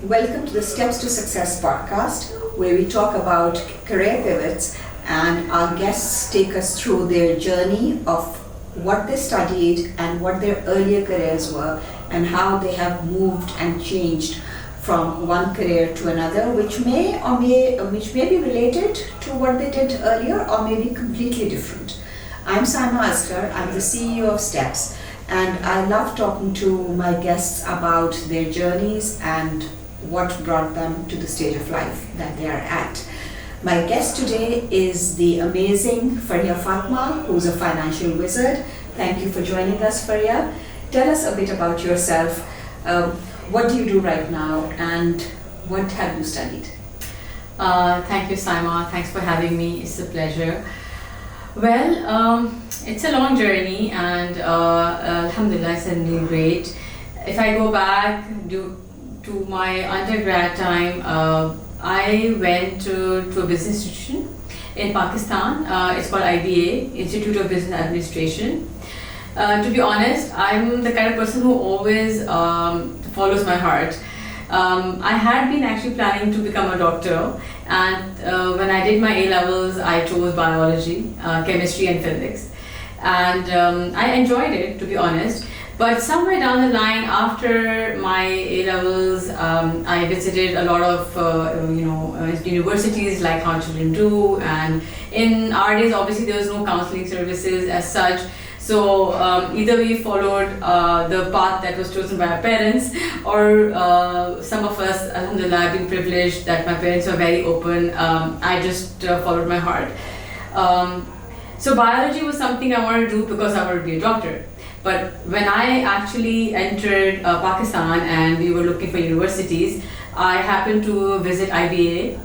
Welcome to the Steps to Success podcast, where we talk about career pivots and our guests take us through their journey of what they studied and what their earlier careers were and how they have moved and changed from one career to another, which may be related to what they did earlier or may be completely different. I'm Saima Asghar, I'm the CEO of Steps, and I love talking to my guests about their journeys and what brought them to the stage of life that they are at. My guest today is the amazing Fariha Fatima, who's a financial wizard. Thank you for joining us, Fariha. Tell us a bit about yourself. What do you do right now and what have you studied? Thank you, Saima. Thanks for having me. It's a pleasure. Well, it's a long journey and alhamdulillah, it's been great. If I go back to my undergrad time, I went to a business institution in Pakistan. It's called IBA, Institute of Business Administration. To be honest, I'm the kind of person who always follows my heart. I had been actually planning to become a doctor, and when I did my A-levels, I chose biology, chemistry and physics. And I enjoyed it, to be honest. But somewhere down the line, after my A-levels, I visited a lot of universities like how children do. And in our days, obviously, there was no counseling services as such. So either we followed the path that was chosen by our parents, or some of us, alhamdulillah, have been privileged that my parents were very open. I just followed my heart. So biology was something I wanted to do because I wanted to be a doctor. But when I actually entered Pakistan and we were looking for universities, I happened to visit IBA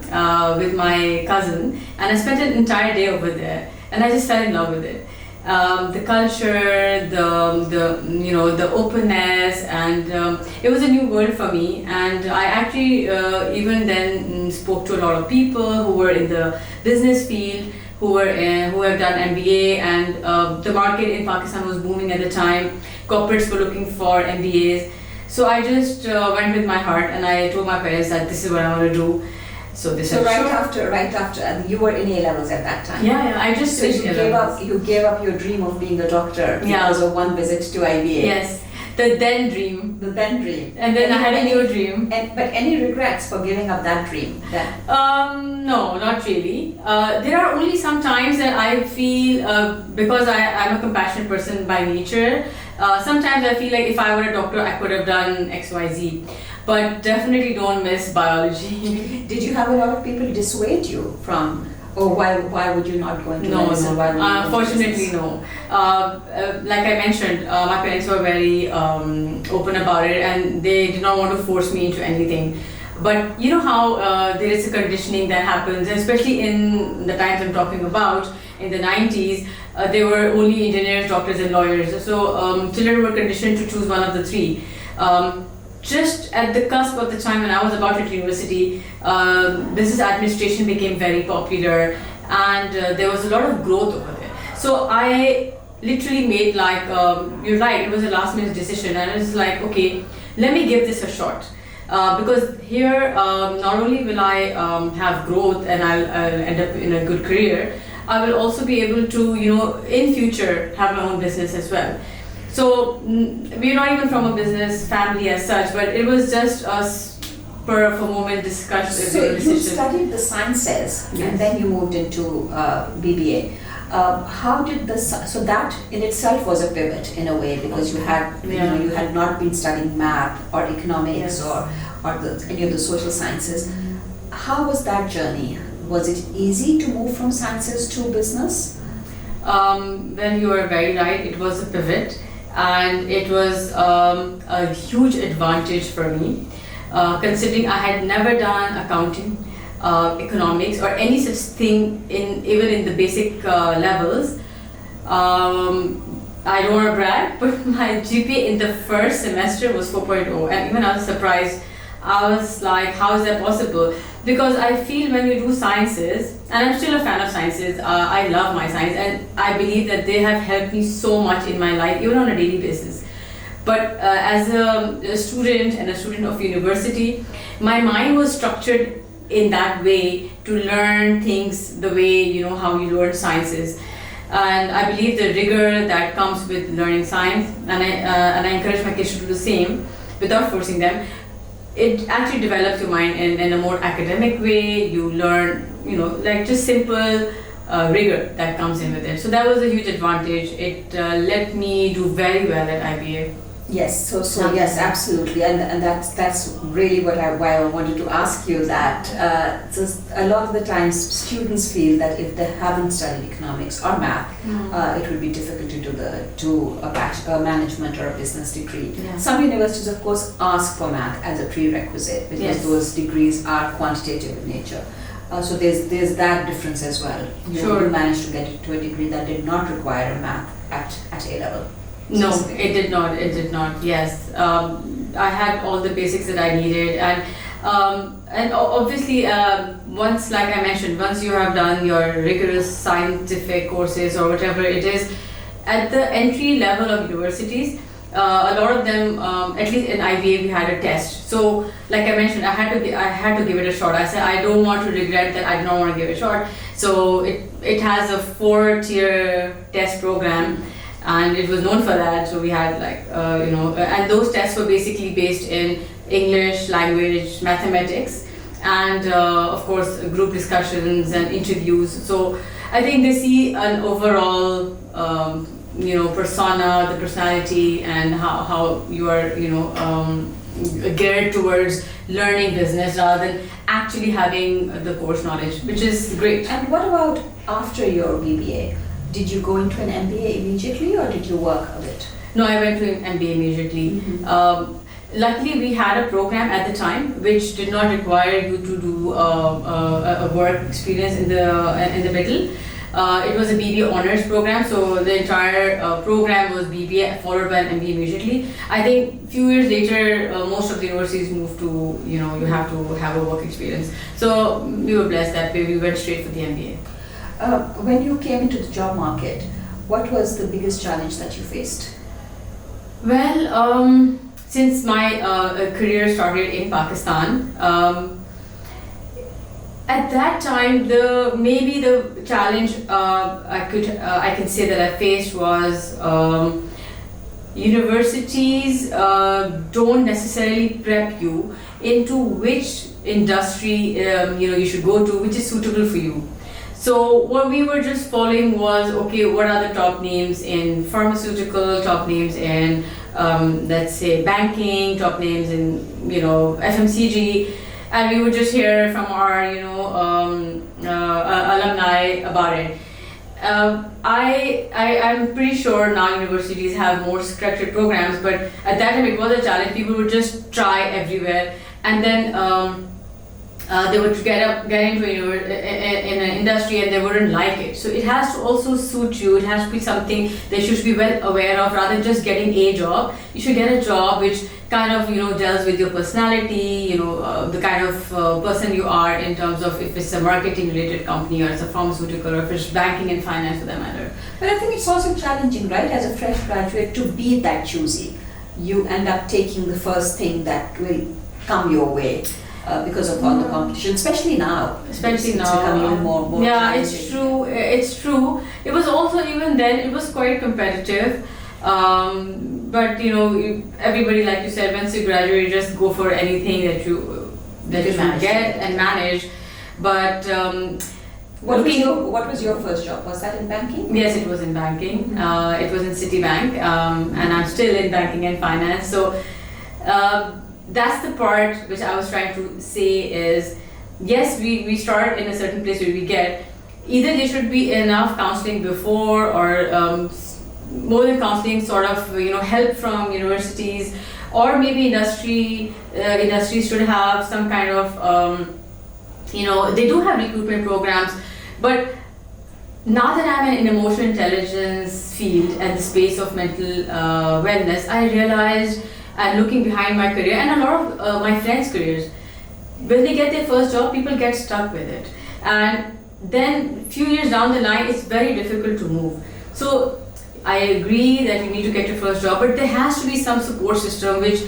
with my cousin, and I spent an entire day over there, and I just fell in love with it. The culture, the openness, and it was a new world for me. And I actually even then spoke to a lot of people who were in the business field, who have done MBA, and the market in Pakistan was booming at the time. Corporates were looking for MBAs. So I just went with my heart, and I told my parents that this is what I want to do. So right after you were in A-levels at that time. Yeah, I just finished A-levels. You gave up your dream of being a doctor because of one visit to IBA. Yes, the then dream. And then I had a new dream. But any regrets for giving up that dream? No, not really. There are only some times that I feel, because I'm a compassionate person by nature, sometimes I feel like if I were a doctor, I could have done X, Y, Z. But definitely don't miss biology. Did you have a lot of people dissuade you from, or why would you not go into medicine? Unfortunately, no. Like I mentioned, my parents were very open about it, and they did not want to force me into anything. But you know how there is a conditioning that happens, especially in the times I'm talking about, in the 90s, there were only engineers, doctors and lawyers. So children were conditioned to choose one of the three. Just at the cusp of the time when I was about to enter university, business administration became very popular, and there was a lot of growth over there. So I literally made you're right, it was a last minute decision, and it's like, okay, let me give this a shot. Because here, not only will I have growth and I'll end up in a good career, I will also be able to, in future, have my own business as well. So we're not even from a business family as such, but it was just a spur of a moment discussion. So you studied the sciences, yes, and then you moved into BBA. How did so that in itself was a pivot in a way, because you had you had not been studying math or economics, yes, or any of the social sciences. How was that journey? Was it easy to move from sciences to business? Well, you are very right. It was a pivot. And it was a huge advantage for me, considering I had never done accounting, economics, or any such thing even in the basic levels. I don't want to brag, but my GPA in the first semester was 4.0, and even I was surprised. I was like, how is that possible? Because I feel when you do sciences, and I'm still a fan of sciences, I love my science, and I believe that they have helped me so much in my life, even on a daily basis. But as a student and a student of university, my mind was structured in that way to learn things the way how you learn sciences. And I believe the rigor that comes with learning science, and I encourage my kids to do the same without forcing them. It actually develops your mind in a more academic way. You learn, like just simple rigor that comes in with it. So that was a huge advantage. It let me do very well at IBA. Yes, so yes, absolutely, and that's really why I wanted to ask you that. So a lot of the times students feel that if they haven't studied economics or math, it would be difficult to do a management or a business degree. Yeah. Some universities, of course, ask for math as a prerequisite because those degrees are quantitative in nature. So there's that difference as well. You managed to get to a degree that did not require a math at A level. No, it did not. It did not. Yes, I had all the basics that I needed, and obviously, once, like I mentioned, once you have done your rigorous scientific courses or whatever it is, at the entry level of universities, a lot of them, at least in IBA, we had a test. So, like I mentioned, I had to give it a shot. I said I don't want to regret that. I did not want to give it a shot. So it has a 4-tier test program. And it was known for that, so we had and those tests were basically based in English, language, mathematics, and of course group discussions and interviews. So I think they see an overall persona, the personality, and how you are geared towards learning business rather than actually having the course knowledge, which is great. And what about after your BBA? Did you go into an MBA immediately, or did you work a bit? No, I went to an MBA immediately. Luckily, we had a program at the time which did not require you to do a work experience in the middle. It was a BBA honors program, so the entire program was BBA followed by an MBA immediately. I think a few years later, most of the universities moved to you have to have a work experience. So we were blessed that way. We went straight for the MBA. When you came into the job market, what was the biggest challenge that you faced? Well, since my career started in Pakistan, at that time maybe the challenge I can say that I faced was universities don't necessarily prep you into which industry you should go to, which is suitable for you. So what we were just following was, okay, what are the top names in pharmaceutical, top names in let's say banking, top names in FMCG, and we would just hear from our alumni about it. I'm pretty sure now universities have more structured programs, but at that time it was a challenge. People would just try everywhere, and then they would get into in an industry and they wouldn't like it. So it has to also suit you. It has to be something that you should be well aware of rather than just getting a job. You should get a job which kind of deals with your personality, the kind of person you are in terms of if it's a marketing related company or it's a pharmaceutical or if it's banking and finance for that matter. But I think it's also challenging, right, as a fresh graduate to be that choosy. You end up taking the first thing that will come your way. Because of all the competition, especially now. It's becoming even more yeah, challenging. it's true. It was also, even then, it was quite competitive. But everybody, like you said, once you graduate, you just go for anything that you get and manage. But what was your first job? Was that in banking? Yes, it was in banking. It was in Citibank, and I'm still in banking and finance. So. That's the part which I was trying to say is, yes, we start in a certain place where we get, either there should be enough counseling before or more than counseling, sort of help from universities, or maybe industries should have some kind of they do have recruitment programs, but now that I'm in emotional intelligence field and the space of mental wellness, I realized, and looking behind my career and a lot of my friends' careers, when they get their first job, people get stuck with it, and then few years down the line, it's very difficult to move. So I agree that you need to get your first job, but there has to be some support system which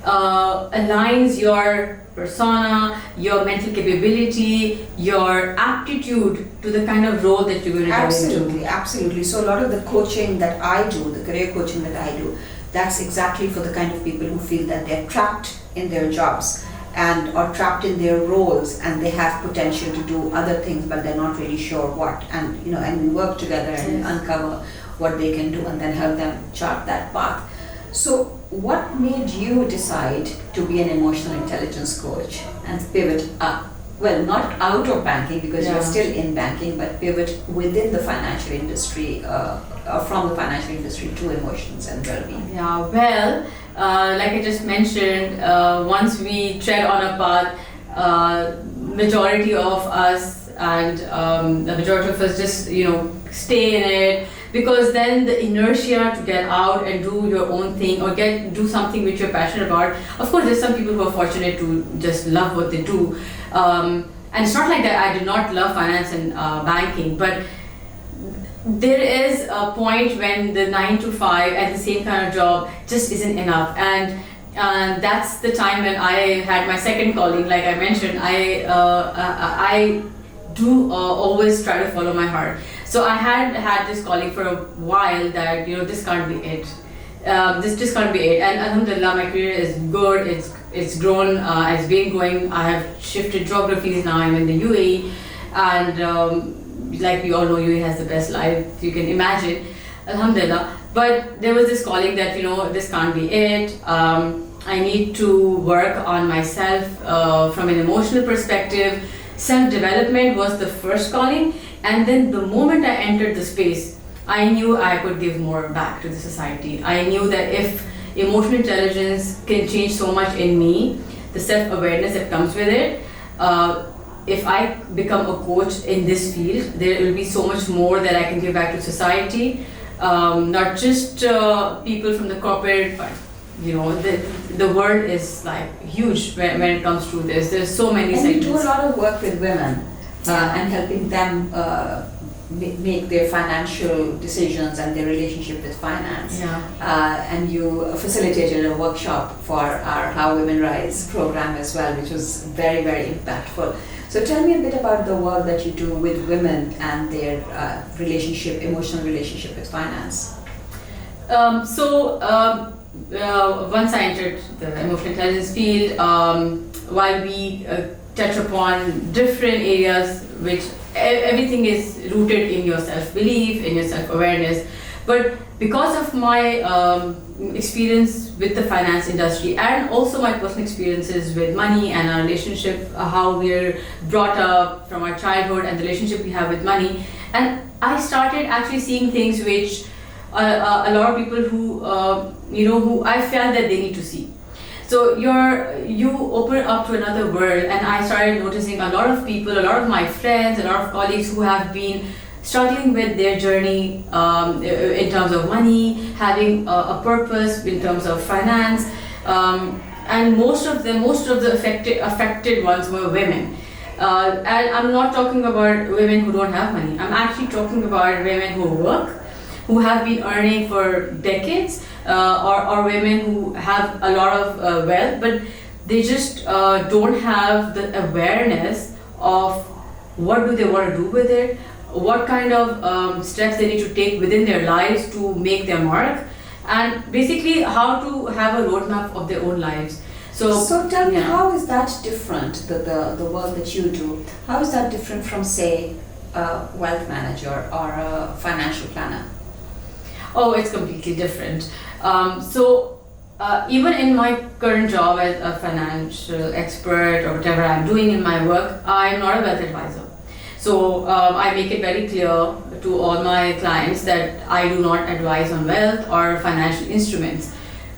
aligns your persona, your mental capability, your aptitude to the kind of role that you're going to get into. Absolutely, absolutely. So a lot of the coaching that I do, the career coaching that I do, that's exactly for the kind of people who feel that they're trapped in their jobs and or trapped in their roles, and they have potential to do other things but they're not really sure what, and and we work together and Yes. uncover what they can do and then help them chart that path. So what made you decide to be an emotional intelligence coach and pivot up? Well, not out of banking because Yeah. you're still in banking, but pivot within the financial industry, from the financial industry to emotions and well-being. Yeah, well, like I just mentioned, once we tread on a path, majority of us and the majority of us just stay in it, because then the inertia to get out and do your own thing or do something which you're passionate about. Of course, there's some people who are fortunate to just love what they do, and it's not like that I did not love finance and banking, but there is a point when the 9 to 5 at the same kind of job just isn't enough, and that's the time when I had my second calling. Like I mentioned, I do always try to follow my heart. So I had this calling for a while that this can't be it. This just can't be it. And alhamdulillah, my career is good. It's grown. It's been going. I have shifted geographies. Now I'm in the UAE, and like we all know, UAE has the best life you can imagine. Alhamdulillah. But there was this calling that this can't be it. I need to work on myself from an emotional perspective. Self-development was the first calling, and then the moment I entered the space, I knew I could give more back to the society. I knew that if emotional intelligence can change so much in me, the self-awareness that comes with it, if I become a coach in this field, there will be so much more that I can give back to society, not just people from the corporate, but the world is like huge when it comes to this. There's so many And segments. you do a lot of work with women and helping them make their financial decisions and their relationship with finance. Yeah. And you facilitated a workshop for our How Women Rise program as well, which was very, very impactful. So tell me a bit about the work that you do with women and their emotional relationship with finance. Once I entered the emotional intelligence field, while we touch upon different areas, which everything is rooted in your self-belief, in your self-awareness, but because of my experience with the finance industry and also my personal experiences with money and our relationship, how we're brought up from our childhood and the relationship we have with money, and I started actually seeing things which a lot of people who I felt that they need to see. So you open up to another world, and I started noticing a lot of people, a lot of my friends, a lot of colleagues who have been struggling with their journey in terms of money, having a purpose in terms of finance, and most of the affected ones were women. And I'm not talking about women who don't have money. I'm actually talking about women who work, who have been earning for decades, or women who have a lot of wealth, but they just don't have the awareness of what do they want to do with it, what kind of steps they need to take within their lives to make their mark, and basically how to have a roadmap of their own lives. So tell me, how is that different, the work that you do? How is that different from, say, a wealth manager or a financial planner? Oh, it's completely different. Even in my current job as a financial expert or whatever I'm doing in my work, I'm not a wealth advisor. So I make it very clear to all my clients that I do not advise on wealth or financial instruments.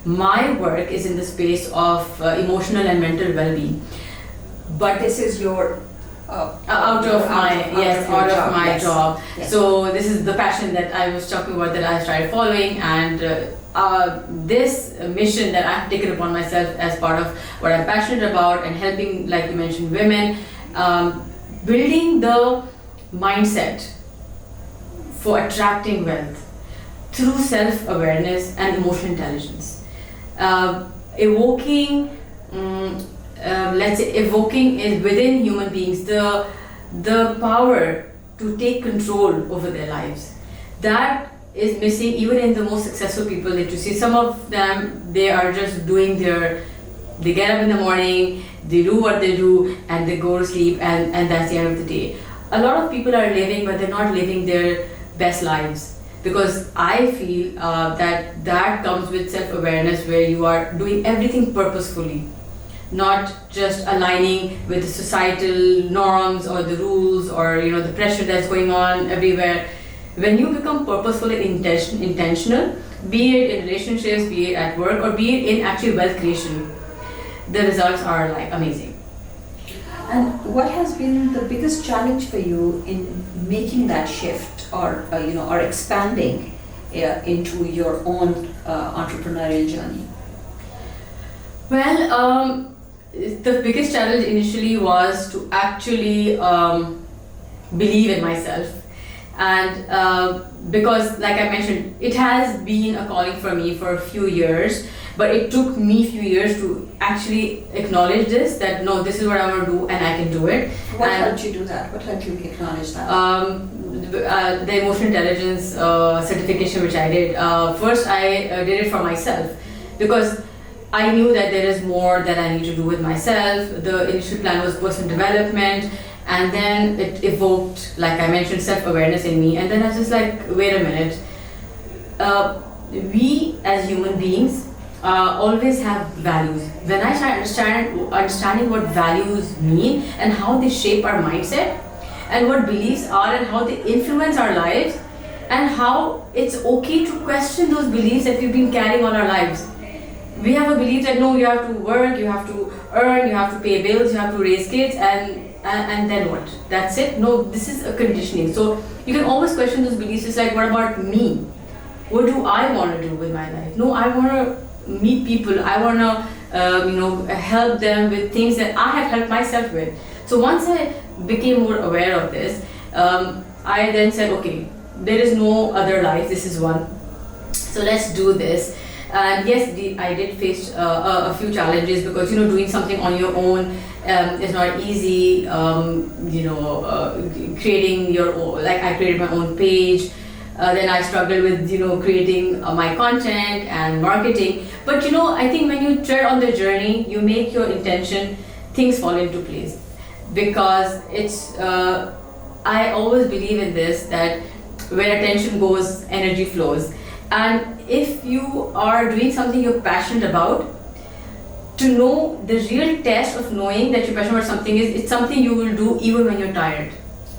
My work is in the space of emotional and mental well-being. But this is your out of my job. Yes. So this is the passion that I was talking about that I started following, and this mission that I've taken upon myself as part of what I'm passionate about and helping, like you mentioned, women, building the mindset for attracting wealth. through self-awareness and emotional intelligence. Evoking, evoking is within human beings the power to take control over their lives. That is missing even in the most successful people that you see. Some of them, they are just doing they get up in the morning, they do what they do, and they go to sleep, and that's the end of the day. A lot of people are living, but they're not living their best lives. Because I feel that comes with self-awareness, where you are doing everything purposefully, not just aligning with the societal norms or the rules or the pressure that's going on everywhere. When you become purposeful and intentional, be it in relationships, be it at work, or be it in actually wealth creation, the results are like amazing. And what has been the biggest challenge for you in making that shift, or or expanding into your own entrepreneurial journey? Well, the biggest challenge initially was to actually believe in myself, and because, like I mentioned, it has been a calling for me for a few years. But it took me a few years to actually acknowledge this, that no, this is what I want to do and I can do it. What helped you do that? What helped you acknowledge that? The emotional intelligence certification which I did. First I did it for myself, because I knew that there is more that I need to do with myself. The initial plan was personal development, and then it evoked, like I mentioned, self-awareness in me. And then I was just like, wait a minute. We as human beings always have values. When I started understanding what values mean and how they shape our mindset, and what beliefs are and how they influence our lives, and how it's okay to question those beliefs that we've been carrying all our lives. We have a belief that no, you have to work, you have to earn, you have to pay bills, you have to raise kids, and then what? That's it? No, this is a conditioning. So you can always question those beliefs. It's like, what about me? What do I want to do with my life? No, I want to meet people. I want to help them with things that I have helped myself with. So once I became more aware of this, I then said, okay, there is no other life, this is one, so let's do this. And yes, I did face a few challenges, because doing something on your own is not easy. Creating your own, like I created my own page. Then I struggled with creating my content and marketing. But I think when you tread on the journey, you make your intention, things fall into place. Because it's I always believe in this, that where attention goes, energy flows. And if you are doing something you're passionate about, to know the real test of knowing that you're passionate about something is, it's something you will do even when you're tired.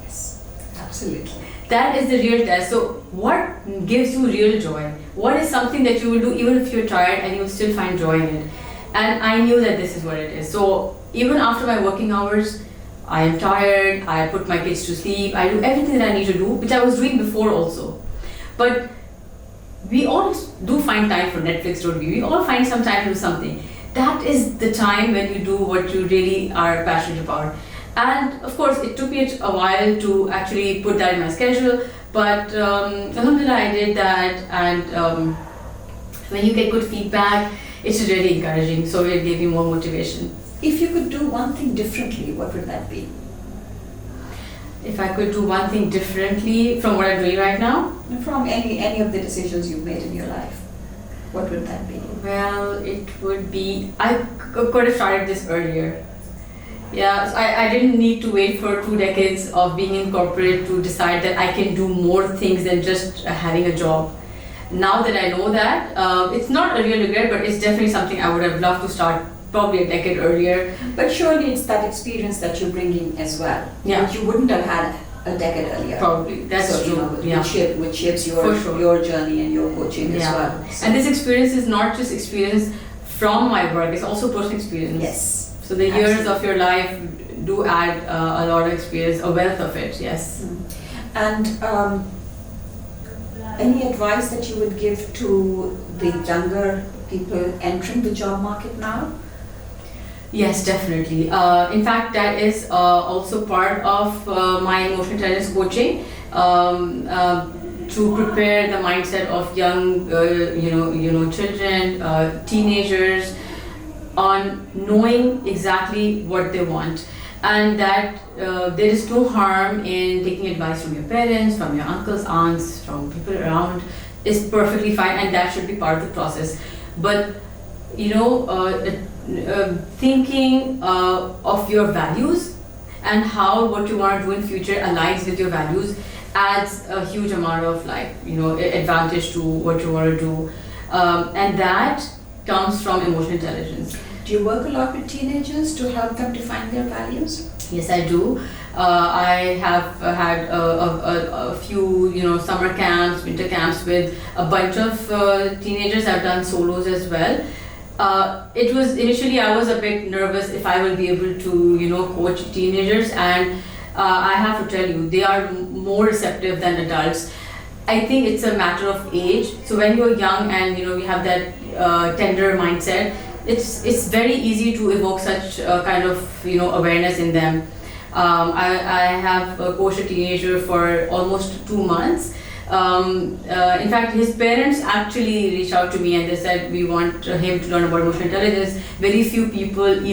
Yes, absolutely. That is the real test. So what gives you real joy? What is something that you will do even if you're tired and you will still find joy in it? And I knew that this is what it is. So even after my working hours, I am tired, I put my kids to sleep, I do everything that I need to do, which I was doing before also. But we all do find time for Netflix, don't we? We all find some time to do something. That is the time when you do what you really are passionate about. And of course, it took me a while to actually put that in my schedule, but alhamdulillah, I did that. And when you get good feedback, it's really encouraging, so it gave me more motivation. If you could do one thing differently, what would that be? If I could do one thing differently from what I'm doing right now? From any of the decisions you've made in your life, what would that be? Well, it would be, I could have started this earlier. Yeah, so I didn't need to wait for 2 decades of being in corporate to decide that I can do more things than just having a job. Now that I know that, it's not a real regret, but it's definitely something I would have loved to start probably a decade earlier. But surely it's that experience that you're bringing as well, yeah, which you wouldn't have had a decade earlier. Probably, that's so, true. Yeah. Which shapes your journey and your coaching as well. So. And this experience is not just experience from my work, it's also personal experience. Yes. So the years of your life do add a lot of experience, a wealth of it, yes. And any advice that you would give to the younger people entering the job market now? Yes, definitely. In fact, that is also part of my emotional intelligence coaching. to prepare the mindset of young, children, teenagers, on knowing exactly what they want, and that there is no harm in taking advice from your parents, from your uncles, aunts, from people around, is perfectly fine, and that should be part of the process. But thinking of your values and how what you want to do in future aligns with your values adds a huge amount of advantage to what you want to do, and that comes from emotional intelligence. Do you work a lot with teenagers to help them define their values? Yes, I do. I have had a few, summer camps, winter camps with a bunch of teenagers. I've done solos as well. It was initially I was a bit nervous if I will be able to, coach teenagers, and I have to tell you, they are more receptive than adults. I think it's a matter of age. So when you're young and you have that tender mindset, it's very easy to evoke such kind of awareness in them. I have coached a teenager for almost 2 months. In fact, his parents actually reached out to me and they said we want him to learn about emotional intelligence. Very few parents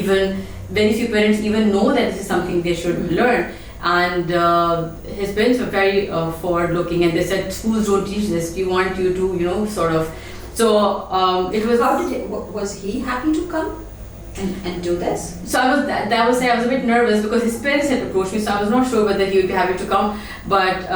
even know that this is something they should learn. And his parents were very forward-looking, and they said schools don't teach this. We want you to sort of. So it was. How did was he happy to come and do this? So I was a bit nervous because his parents had approached me, so I was not sure whether he would be happy to come. But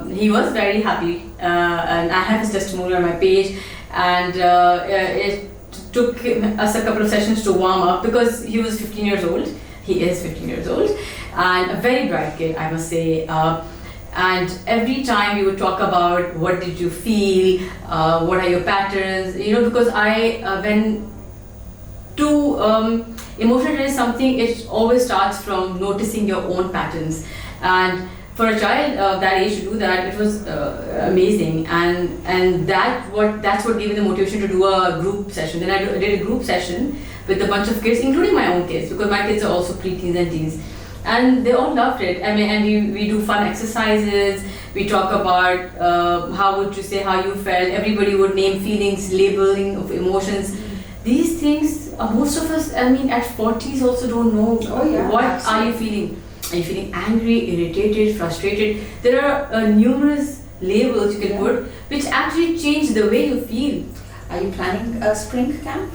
he was very happy, and I have his testimonial on my page. And it took us a couple of sessions to warm up because he was 15 years old. He is 15 years old, and a very bright kid, I must say. And every time we would talk about what did you feel, what are your patterns, because emotional is something, it always starts from noticing your own patterns. And for a child of that age to do that, it was amazing. And that's what gave me the motivation to do a group session. Then I did a group session with a bunch of kids, including my own kids, because my kids are also pre-teens and teens. And they all loved it. I mean, and we do fun exercises. We talk about how would you say how you felt. Everybody would name feelings, labeling of emotions. These things, most of us, I mean, at 40s also don't know. Oh, yeah, what absolutely. Are you feeling? Are you feeling angry, irritated, frustrated? There are numerous labels you can put which actually change the way you feel. Are you planning a spring camp?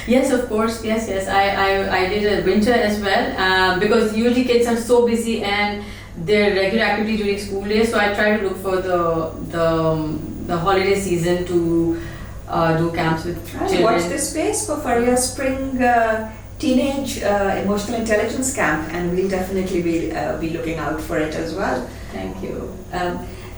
Yes, of course. Yes. I did a winter as well because usually kids are so busy and their regular activity during school days. So I try to look for the holiday season to do camps with children. Watch this space for your spring teenage emotional intelligence camp, and we'll definitely be looking out for it as well. Thank you.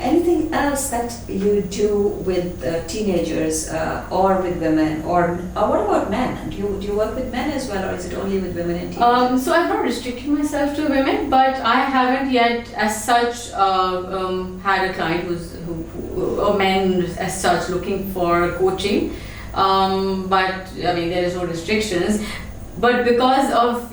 Anything else that you do with teenagers or with women, or what about men? Do you work with men as well, or is it only with women and teenagers? So I've not restricted myself to women, but I haven't yet, as such, had a client or men as such looking for coaching. But I mean, there is no restrictions. But because of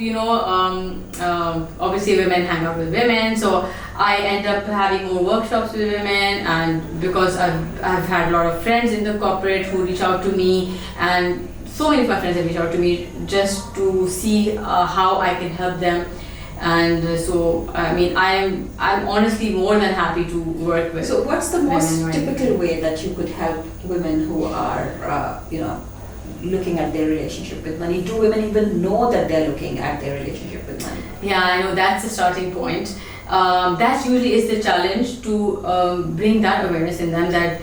obviously women hang out with women, so I end up having more workshops with women, and because I've had a lot of friends in the corporate who reach out to me, and so many of my friends have reached out to me just to see how I can help them. And so I mean, I'm honestly more than happy to work with. So what's the most women, typical way that you could help women who are looking at their relationship with money? Do women even know that they're looking at their relationship with money? Yeah, I know that's the starting point. That usually is the challenge, to bring that awareness in them that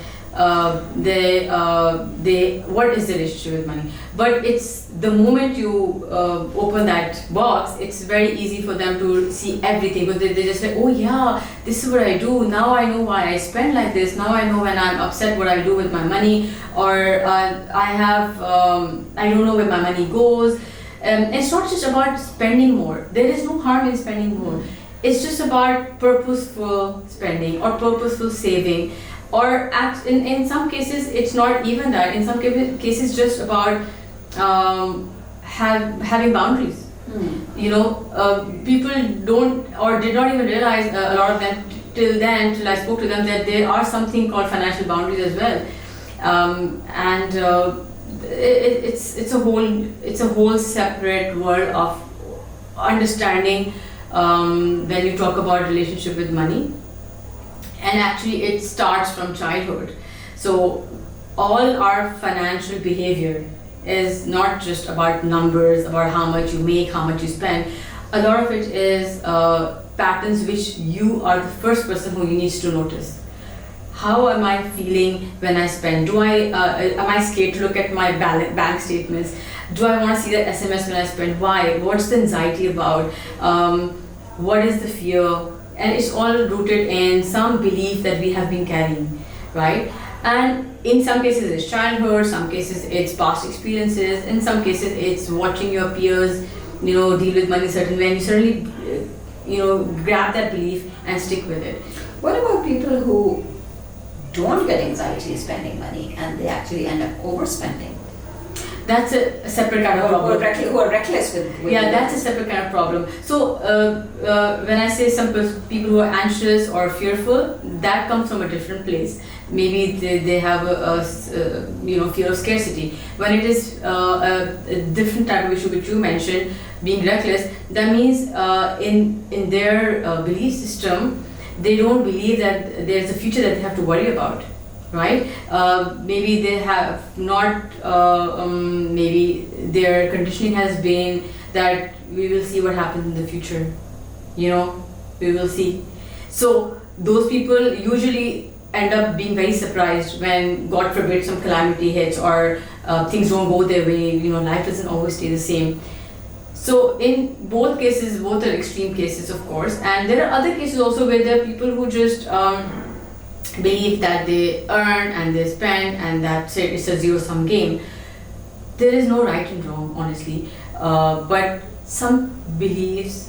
what is the relationship with money. But it's the moment you open that box, it's very easy for them to see everything. But they just say, oh yeah, this is what I do. Now I know why I spend like this. Now I know when I'm upset what I do with my money, or I don't know where my money goes. It's not just about spending more. There is no harm in spending more. It's just about purposeful spending or purposeful saving. Or in some cases, it's not even that. In some cases, just about having boundaries. People don't or did not even realize, a lot of them till I spoke to them, that there are something called financial boundaries as well. And it's a whole separate world of understanding when you talk about relationship with money. And actually it starts from childhood. So all our financial behavior is not just about numbers, about how much you make, how much you spend. A lot of it is patterns which you are the first person who needs to notice. How am I feeling when I spend? Am I scared to look at my bank statements? Do I want to see the SMS when I spend? Why? What's the anxiety about? What is the fear? And it's all rooted in some belief that we have been carrying, right? And in some cases it's childhood, some cases it's past experiences, in some cases it's watching your peers, deal with money a certain way, and you certainly, grab that belief and stick with it. What about people who don't get anxiety spending money and they actually end up overspending? That's a separate kind of problem. Who are reckless with that's a separate kind of problem. So when I say some people who are anxious or fearful, that comes from a different place. Maybe they have a fear of scarcity. When it is a different type of issue which you mentioned, being reckless, that means in their belief system, they don't believe that there's a future that they have to worry about. Right? Maybe they have not, maybe their conditioning has been that we will see what happens in the future. We will see. So those people usually end up being very surprised when, God forbid, some calamity hits or things don't go their way. Life doesn't always stay the same. So in both cases, both are extreme cases, of course. And there are other cases also where there are people who just believe that they earn and they spend and that's it, it's a zero-sum game. There is no right and wrong, honestly, but some beliefs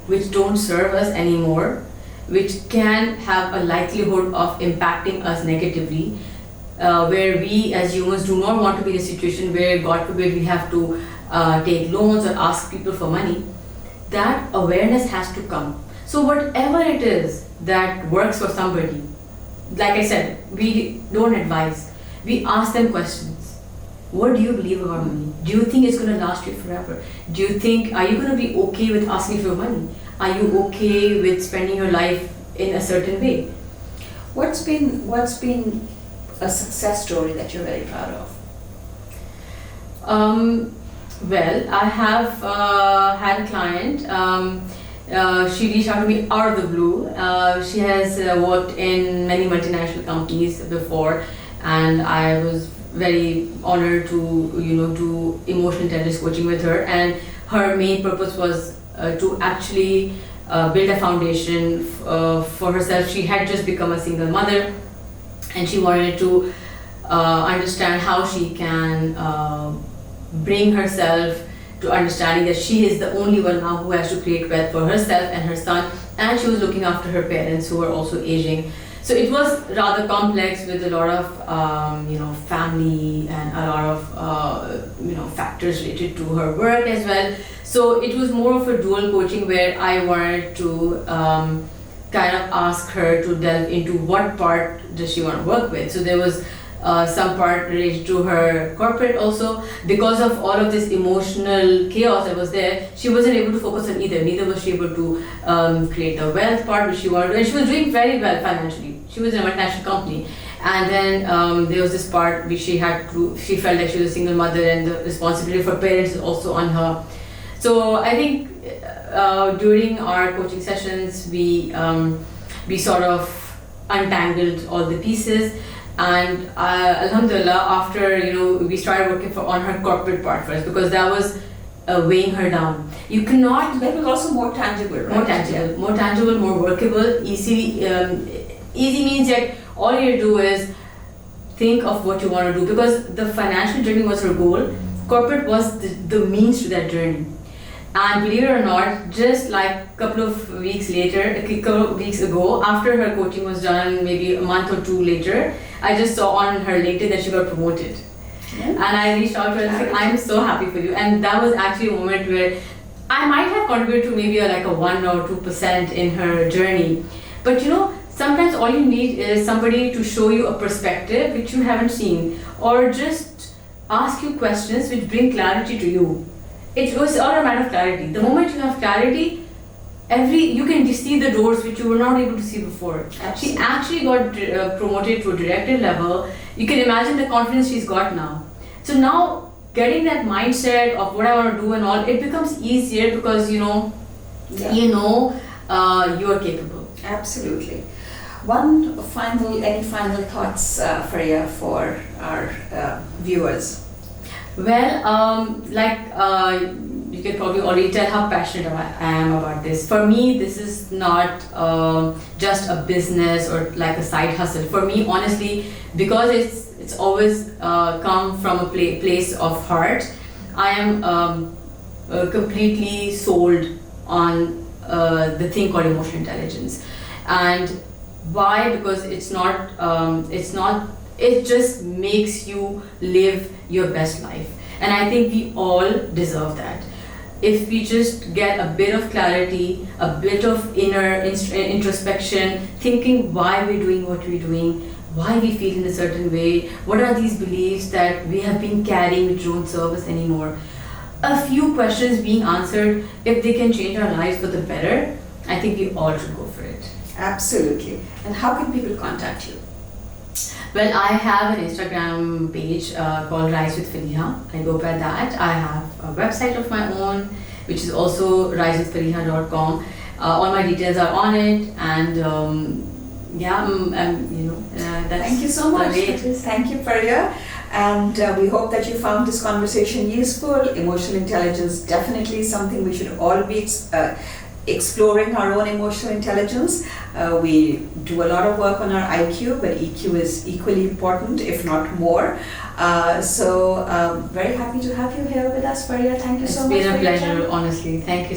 which don't serve us anymore, which can have a likelihood of impacting us negatively, where we as humans do not want to be in a situation where, God forbid, we have to take loans or ask people for money. That awareness has to come. So whatever it is that works for somebody, like I said, we don't advise. We ask them questions. What do you believe about money? Do you think it's going to last you forever? Are you going to be okay with asking for money? Are you okay with spending your life in a certain way? What's been a success story that you're very proud of? Well, I have had a client. She reached out to me out of the blue. She has worked in many multinational companies before, and I was very honored to do emotional intelligence coaching with her. And her main purpose was to actually build a foundation for herself. She had just become a single mother, and she wanted to understand how she can bring herself to understanding that she is the only one now who has to create wealth for herself and her son, and she was looking after her parents who were also aging. So it was rather complex with a lot of family and a lot of factors related to her work as well. So it was more of a dual coaching where I wanted to kind of ask her to delve into what part does she want to work with. So there was some part related to her corporate also. Because of all of this emotional chaos that was there, she wasn't able to focus on either. Neither was she able to create the wealth part which she wanted to do. And she was doing very well financially. She was in a multinational company. And then there was this part which she felt like she was a single mother and the responsibility for parents is also on her. So I think during our coaching sessions, we sort of untangled all the pieces. And alhamdulillah, after we started working on her corporate part first, because that was weighing her down. You cannot. That was also more tangible, right? More tangible, more workable. Easy means that all you do is think of what you want to do, because the financial journey was her goal. Corporate was the means to that journey. And believe it or not, just like a couple of weeks ago, after her coaching was done, maybe a month or two later, I just saw on her LinkedIn that she got promoted. Yeah. And I reached out to her and said, I'm so happy for you. And that was actually a moment where I might have contributed to maybe like a 1 or 2% in her journey. But sometimes all you need is somebody to show you a perspective which you haven't seen, or just ask you questions which bring clarity to you. It was all a matter of clarity. The moment you have clarity, you can see the doors which you were not able to see before. She actually got promoted to a director level. You can imagine the confidence she's got now. So now, getting that mindset of what I want to do and all, it becomes easier because you are capable. Absolutely. Any final thoughts, Fariha, for our viewers? Well, you can probably already tell how passionate I am about this. For me, this is not just a business or like a side hustle. For me, honestly, because it's always come from a place of heart, I am completely sold on the thing called emotional intelligence. And why? Because it just makes you live your best life. And I think we all deserve that. If we just get a bit of clarity, a bit of inner introspection, thinking why we're doing what we're doing, why we feel in a certain way, what are these beliefs that we have been carrying which don't serve us anymore. A few questions being answered, if they can change our lives for the better, I think we all should go for it. Absolutely. And how can people contact you? Well, I have an Instagram page called Rise with Fariha. I go by that. I have a website of my own, which is also risewithfariha.com. All my details are on it, and that's. Thank you so much. Thank you, Fariha. And we hope that you found this conversation useful. Emotional intelligence definitely something we should all be exploring our own emotional intelligence. We do a lot of work on our IQ, but EQ is equally important, if not more. So very happy to have you here with us, Fariha. Thank you so much. It's been a pleasure, honestly. Thank you.